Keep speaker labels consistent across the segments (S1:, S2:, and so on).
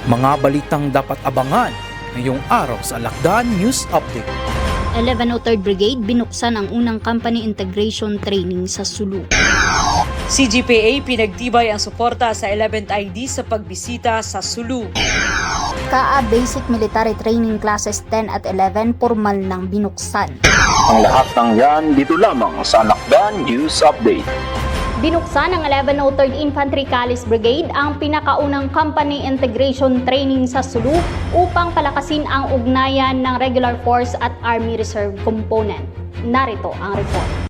S1: Mga balitang dapat abangan ngayong araw sa Alakdan News Update.
S2: 1103rd Brigade binuksan ang unang company integration training sa Sulu.
S3: CGPA pinagtibay ang suporta sa 11th ID sa pagbisita sa Sulu.
S2: KA Basic Military Training Classes 10 at 11 formal nang binuksan.
S4: Ang lahat ng yan dito lamang sa Alakdan News Update.
S2: Binuksan ng 1103rd Infantry Calis Brigade ang pinakaunang company integration training sa Sulu upang palakasin ang ugnayan ng Regular Force at Army Reserve Component. Narito ang report.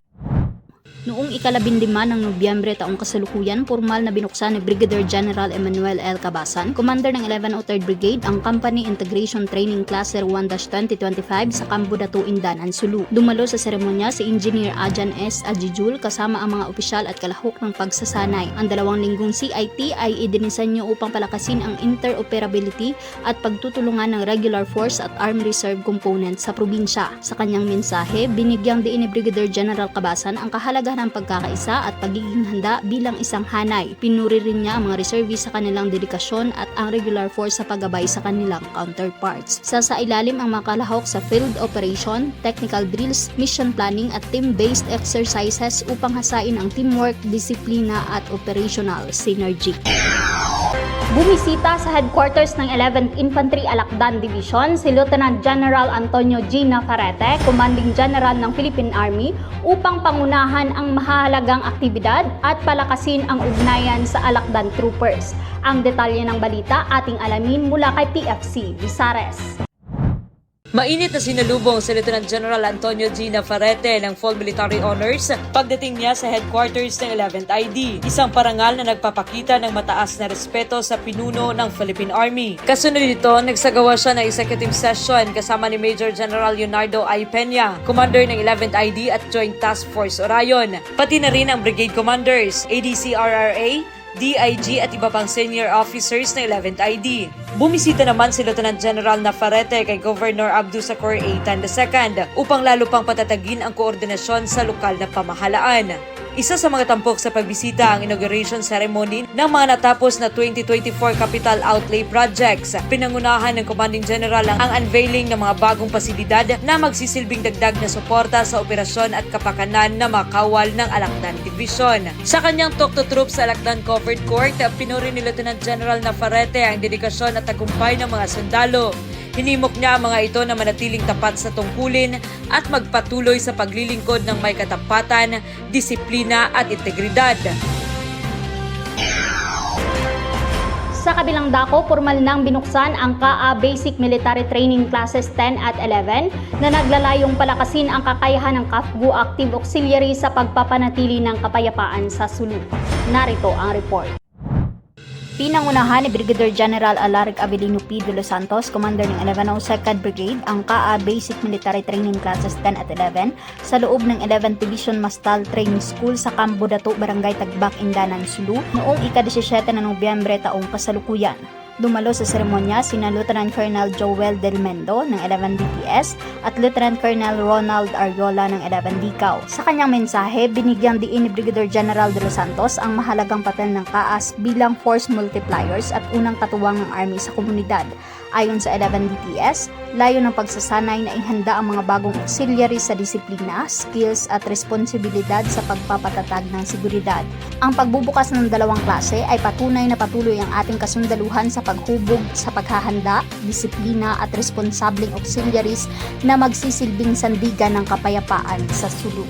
S2: Noong ika-15 ng Nobyembre taong kasalukuyan, formal na binuksan ni Brigadier General Emmanuel L. Cabasan, Commander ng 1103rd Brigade, ang Company Integration Training Cluster 1-2025 sa Campo Datu, Indanan, Sulu. Dumalo sa seremonya si Engineer Ajan S. Ajijul kasama ang mga opisyal at kalahok ng pagsasanay. Ang 2 linggong CIT ay idinisenyo upang palakasin ang interoperability at pagtutulungan ng Regular Force at Armed Reserve Component sa probinsya. Sa kanyang mensahe, binigyang diin ni Brigadier General Cabasan ang kahalagahan ng pagkakaisa at pagiging handa bilang isang hanay. Pinuri rin niya ang mga reservists sa kanilang dedikasyon at ang regular force sa paggabay sa kanilang counterparts. Sasailalim ang mga kalahok sa field operation, technical drills, mission planning at team-based exercises upang hasain ang teamwork, disiplina at operational synergy. Bumisita sa headquarters ng 11th Infantry Alakdan Division si Lieutenant General Antonio G. Navarrete, Commanding General ng Philippine Army, upang pangunahan ang mahalagang aktibidad at palakasin ang ugnayan sa Alakdan Troopers. Ang detalye ng balita ating alamin mula kay PFC Visares.
S3: Mainit na sinalubong si Lieutenant General Antonio G. Navarrete ng Full Military Honors pagdating niya sa headquarters ng 11th ID, isang parangal na nagpapakita ng mataas na respeto sa pinuno ng Philippine Army. Kasunod nito, nagsagawa siya ng executive session kasama ni Major General Leonardo I. Peña, Commander ng 11th ID at Joint Task Force Orion, pati na rin ang Brigade Commanders, ADC-RRA, DIG at iba pang senior officers ng 11th ID. Bumisita naman si Lieutenant General Navarrete kay Governor Abdu Sakur Eitan II upang lalo pang patatagin ang koordinasyon sa lokal na pamahalaan. Isa sa mga tampok sa pagbisita ang inauguration ceremony ng mga natapos na 2024 Capital Outlay Projects. Pinangunahan ng Commanding General ang unveiling ng mga bagong pasilidad na magsisilbing dagdag na suporta sa operasyon at kapakanan na makawal ng Alakdan Division. Sa kanyang talk to troops sa Alakdan Covered Court, pinuri ni Lieutenant General Navarrete ang dedikasyon at tagumpay ng mga sundalo. Hinimok niya ang mga ito na manatiling tapat sa tungkulin at magpatuloy sa paglilingkod ng may katapatan, disiplina at integridad.
S2: Sa kabilang dako, formal nang binuksan ang KA Basic Military Training Classes 10 at 11 na naglalayong palakasin ang kakayahan ng KAFGU Active Auxiliary sa pagpapanatili ng kapayapaan sa Sulu. Narito ang report. Pinangunahan ni Brigadier General Alaric Avelino P. de los Santos, Commander ng 1102nd Brigade, ang KA Basic Military Training Classes 10 at 11 sa loob ng 11th Division Mastal Training School sa Campo Datu, Barangay Tagbak, Indanan, Sulu, noong ika-17 ng Nobyembre taong kasalukuyan. Dumalo sa seremonya sina Lieutenant Colonel Joel Del Mendo ng 11 DPS at Lieutenant Colonel Ronald Ariola ng 11 DICAO. Sa kanyang mensahe, binigyang diin ni Brigadier General de los Santos ang mahalagang papel ng KAAS bilang force multipliers at unang katuwang ng Army sa komunidad. Ayon sa 11 DPS, layo ng pagsasanay na ihanda ang mga bagong auxiliary sa disiplina, skills at responsibilidad sa pagpapatatag ng seguridad. Ang pagbubukas ng dalawang klase ay patunay na patuloy ang ating kasundaluhan sa paghubog sa paghahanda, disiplina at responsableng auxiliaries na magsisilbing sandigan ng kapayapaan sa Sulu.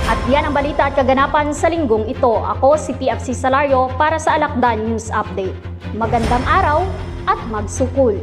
S2: At yan ang balita at kaganapan sa linggong ito. Ako si PFC Salario para sa Alakdan News Update. Magandang araw at magsukul!